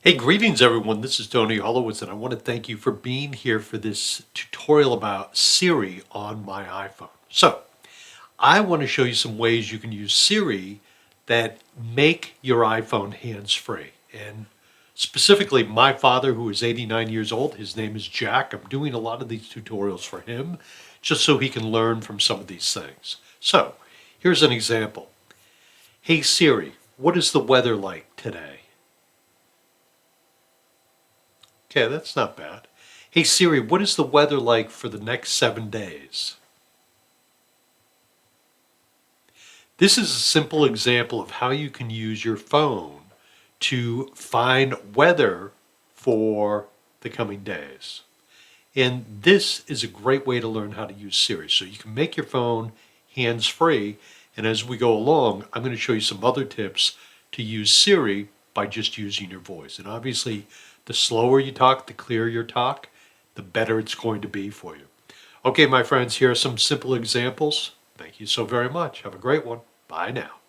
Hey, greetings everyone. This is Tony Holowitz, and I want to thank you for being here for this tutorial about Siri on my iPhone. So, I want to show you some ways you can use Siri that make your iPhone hands-free. And specifically, my father, who is 89 years old, his name is Jack. I'm doing a lot of these tutorials for him just so he can learn from some of these things. So, here's an example. Hey Siri, what is the weather like today? Okay, that's not bad. Hey Siri, what is the weather like for the next 7 days? This is a simple example of how you can use your phone to find weather for the coming days. And this is a great way to learn how to use Siri. So you can make your phone hands-free. And as we go along, I'm going to show you some other tips to use Siri by just using your voice. And obviously, the slower you talk, the clearer you talk, the better it's going to be for you. Okay, my friends, here are some simple examples. Thank you so very much. Have a great one. Bye now.